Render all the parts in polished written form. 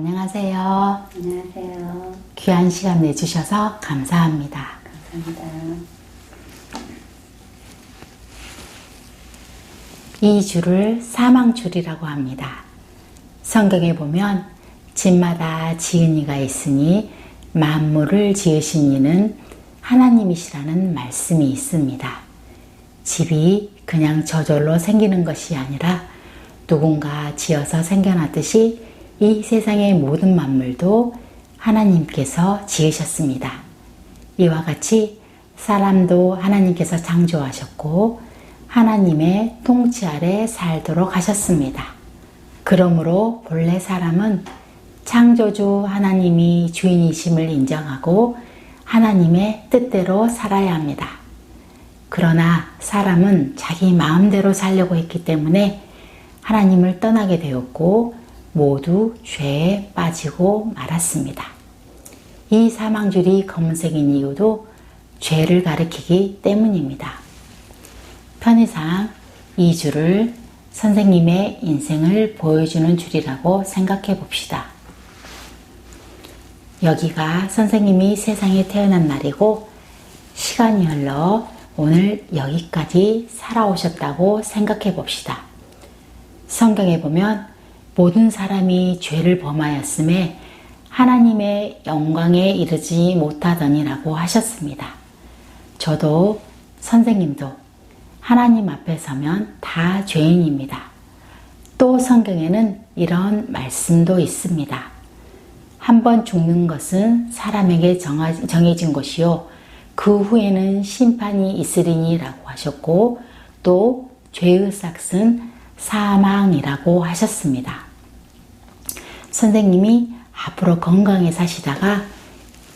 안녕하세요. 안녕하세요. 귀한 시간 내주셔서 감사합니다. 감사합니다. 이 줄을 사망줄이라고 합니다. 성경에 보면 집마다 지은 이가 있으니 만물을 지으신 이는 하나님이시라는 말씀이 있습니다. 집이 그냥 저절로 생기는 것이 아니라 누군가 지어서 생겨났듯이 이 세상의 모든 만물도 하나님께서 지으셨습니다. 이와 같이 사람도 하나님께서 창조하셨고 하나님의 통치 아래 살도록 하셨습니다. 그러므로 본래 사람은 창조주 하나님이 주인이심을 인정하고 하나님의 뜻대로 살아야 합니다. 그러나 사람은 자기 마음대로 살려고 했기 때문에 하나님을 떠나게 되었고 모두 죄에 빠지고 말았습니다. 이 사망줄이 검은색인 이유도 죄를 가리키기 때문입니다. 편의상 이 줄을 선생님의 인생을 보여주는 줄이라고 생각해 봅시다. 여기가 선생님이 세상에 태어난 날이고 시간이 흘러 오늘 여기까지 살아오셨다고 생각해 봅시다. 성경에 보면 모든 사람이 죄를 범하였음에 하나님의 영광에 이르지 못하더니라고 하셨습니다. 저도 선생님도 하나님 앞에 서면 다 죄인입니다. 또 성경에는 이런 말씀도 있습니다. 한 번 죽는 것은 사람에게 정해진 것이요 그 후에는 심판이 있으리니 라고 하셨고 또 죄의 삭은 사망이라고 하셨습니다. 선생님이 앞으로 건강히 사시다가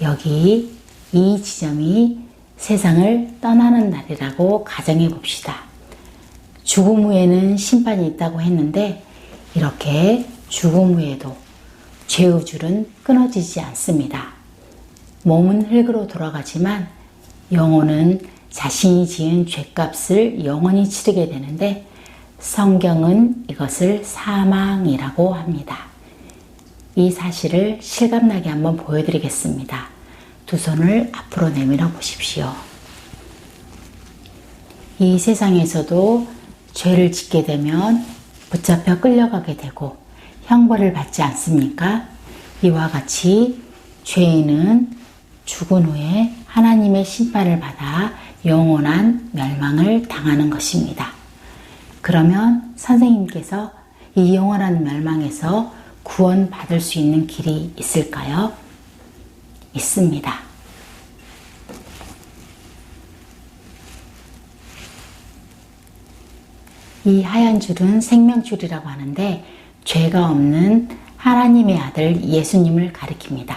여기 이 지점이 세상을 떠나는 날이라고 가정해 봅시다. 죽음 후에는 심판이 있다고 했는데 이렇게 죽음 후에도 죄의 줄은 끊어지지 않습니다. 몸은 흙으로 돌아가지만 영혼은 자신이 지은 죄값을 영원히 치르게 되는데 성경은 이것을 사망이라고 합니다. 이 사실을 실감나게 한번 보여드리겠습니다. 두 손을 앞으로 내밀어 보십시오. 이 세상에서도 죄를 짓게 되면 붙잡혀 끌려가게 되고 형벌을 받지 않습니까? 이와 같이 죄인은 죽은 후에 하나님의 심판을 받아 영원한 멸망을 당하는 것입니다. 그러면 선생님께서 이 영원한 멸망에서 구원받을 수 있는 길이 있을까요? 있습니다. 이 하얀 줄은 생명줄이라고 하는데 죄가 없는 하나님의 아들 예수님을 가리킵니다.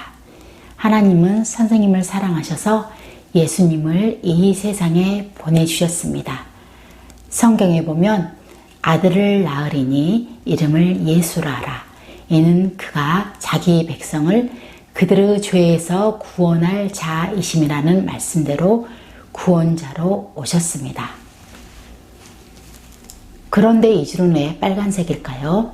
하나님은 선생님을 사랑하셔서 예수님을 이 세상에 보내주셨습니다. 성경에 보면 아들을 낳으리니 이름을 예수라 하라. 이는 그가 자기 백성을 그들의 죄에서 구원할 자이심이라는 말씀대로 구원자로 오셨습니다. 그런데 이 줄은 왜 빨간색일까요?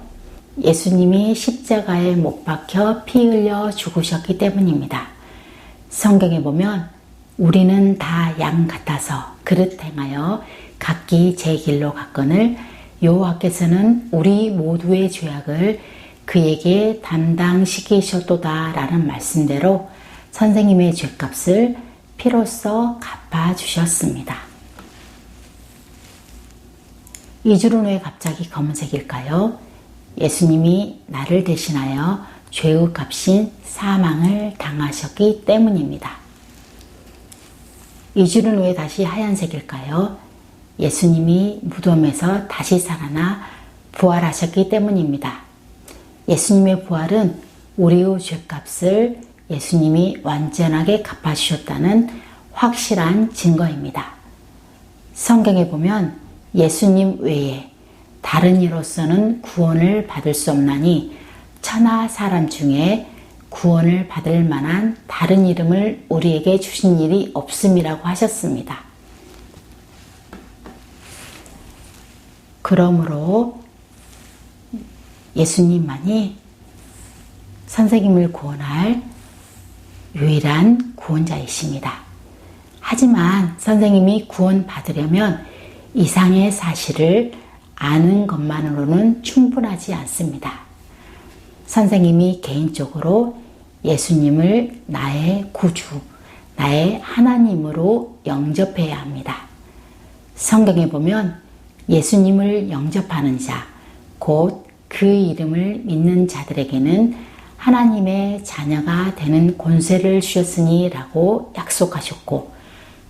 예수님이 십자가에 못 박혀 피 흘려 죽으셨기 때문입니다. 성경에 보면 우리는 다 양 같아서 그릇 행하여 각기 제 길로 갔거늘 여호와께서는 우리 모두의 죄악을 그에게 담당시키셨도다 라는 말씀대로 선생님의 죄값을 피로써 갚아주셨습니다. 이 줄은 왜 갑자기 검은색일까요? 예수님이 나를 대신하여 죄의 값인 사망을 당하셨기 때문입니다. 이 줄은 왜 다시 하얀색일까요? 예수님이 무덤에서 다시 살아나 부활하셨기 때문입니다. 예수님의 부활은 우리의 죄값을 예수님이 완전하게 갚아주셨다는 확실한 증거입니다. 성경에 보면 예수님 외에 다른 이로서는 구원을 받을 수 없나니 천하 사람 중에 구원을 받을 만한 다른 이름을 우리에게 주신 일이 없음이라고 하셨습니다. 그러므로 예수님만이 선생님을 구원할 유일한 구원자이십니다. 하지만 선생님이 구원받으려면 이상의 사실을 아는 것만으로는 충분하지 않습니다. 선생님이 개인적으로 예수님을 나의 구주, 나의 하나님으로 영접해야 합니다. 성경에 보면 예수님을 영접하는 자, 곧 그 이름을 믿는 자들에게는 하나님의 자녀가 되는 권세를 주셨으니 라고 약속하셨고,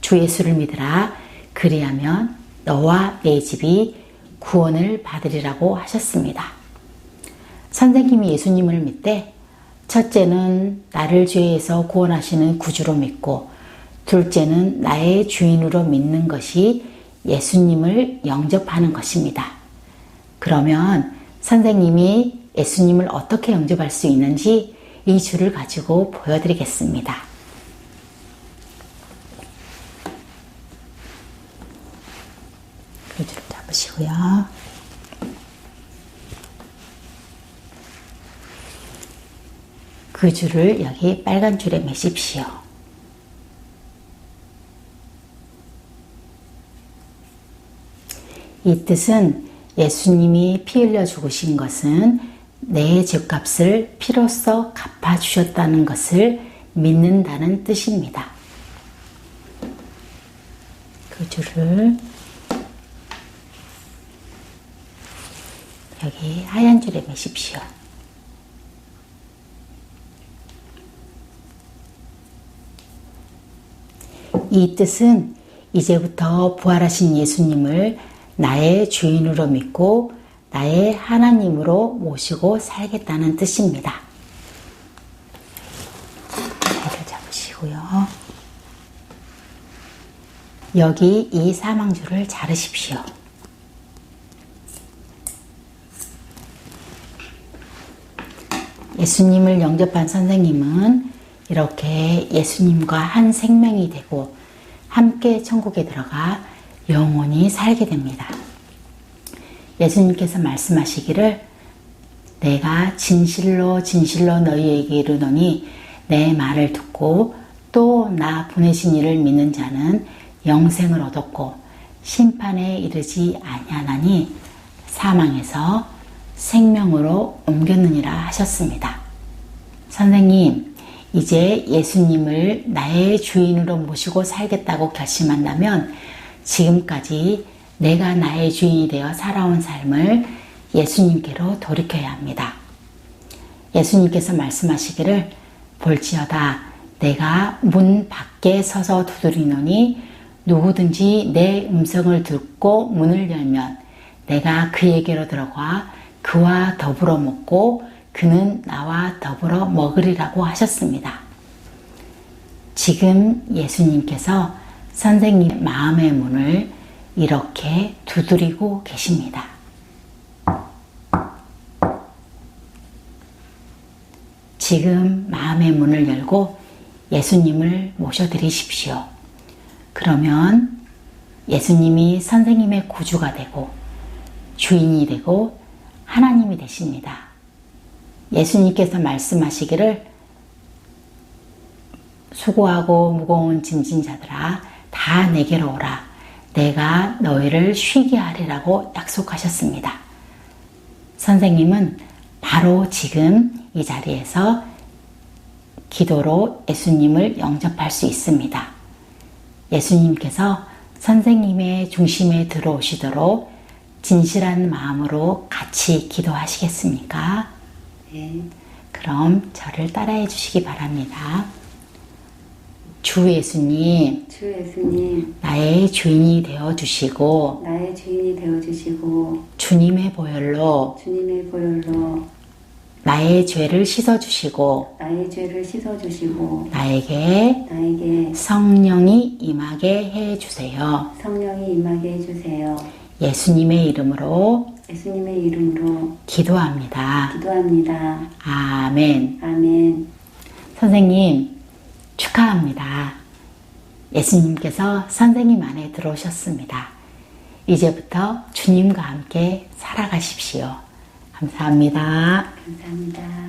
주 예수를 믿으라, 그리하면 너와 내 집이 구원을 받으리라고 하셨습니다. 선생님이 예수님을 믿되 첫째는 나를 죄에서 구원하시는 구주로 믿고, 둘째는 나의 주인으로 믿는 것이 예수님을 영접하는 것입니다. 그러면 선생님이 예수님을 어떻게 영접할 수 있는지 이 줄을 가지고 보여드리겠습니다. 그 줄을 잡으시고요. 그 줄을 여기 빨간 줄에 매십시오. 이 뜻은 예수님이 피 흘려 죽으신 것은 내 죄값을 피로써 갚아주셨다는 것을 믿는다는 뜻입니다. 그 줄을 여기 하얀 줄에 매십시오. 이 뜻은 이제부터 부활하신 예수님을 나의 주인으로 믿고 나의 하나님으로 모시고 살겠다는 뜻입니다. 자리를 잡으시고요. 여기 이 사망줄을 자르십시오. 예수님을 영접한 선생님은 이렇게 예수님과 한 생명이 되고 함께 천국에 들어가 영원히 살게 됩니다. 예수님께서 말씀하시기를 내가 진실로 진실로 너희에게 이르노니 내 말을 듣고 또 나 보내신 이를 믿는 자는 영생을 얻었고 심판에 이르지 아니하나니 사망에서 생명으로 옮겼느니라 하셨습니다. 선생님, 이제 예수님을 나의 주인으로 모시고 살겠다고 결심한다면 지금까지 내가 나의 주인이 되어 살아온 삶을 예수님께로 돌이켜야 합니다. 예수님께서 말씀하시기를 볼지어다 내가 문 밖에 서서 두드리노니 누구든지 내 음성을 듣고 문을 열면 내가 그에게로 들어가 그와 더불어 먹고 그는 나와 더불어 먹으리라고 하셨습니다. 지금 예수님께서 선생님 마음의 문을 이렇게 두드리고 계십니다. 지금 마음의 문을 열고 예수님을 모셔드리십시오. 그러면 예수님이 선생님의 구주가 되고 주인이 되고 하나님이 되십니다. 예수님께서 말씀하시기를 수고하고 무거운 짐진 자들아 다 내게로 오라 내가 너희를 쉬게 하리라고 약속하셨습니다. 선생님은 바로 지금 이 자리에서 기도로 예수님을 영접할 수 있습니다. 예수님께서 선생님의 중심에 들어오시도록 진실한 마음으로 같이 기도하시겠습니까? 네. 그럼 저를 따라해 주시기 바랍니다. 주 예수님, 주 예수님, 나의 주인이 되어 주시고 나의 주인이 되어주시고 주님의 보혈로 주님의 보혈로 나의 죄를 씻어 주시고 나의 죄를 씻어주시고 나에게 성령이 임하게 해 주세요. 성령이 임하게 해주세요. 예수님의 이름으로 예수님의 이름으로 기도합니다. 기도합니다. 아멘. 아멘. 선생님 축하합니다. 예수님께서 선생님 안에 들어오셨습니다. 이제부터 주님과 함께 살아가십시오. 감사합니다. 감사합니다.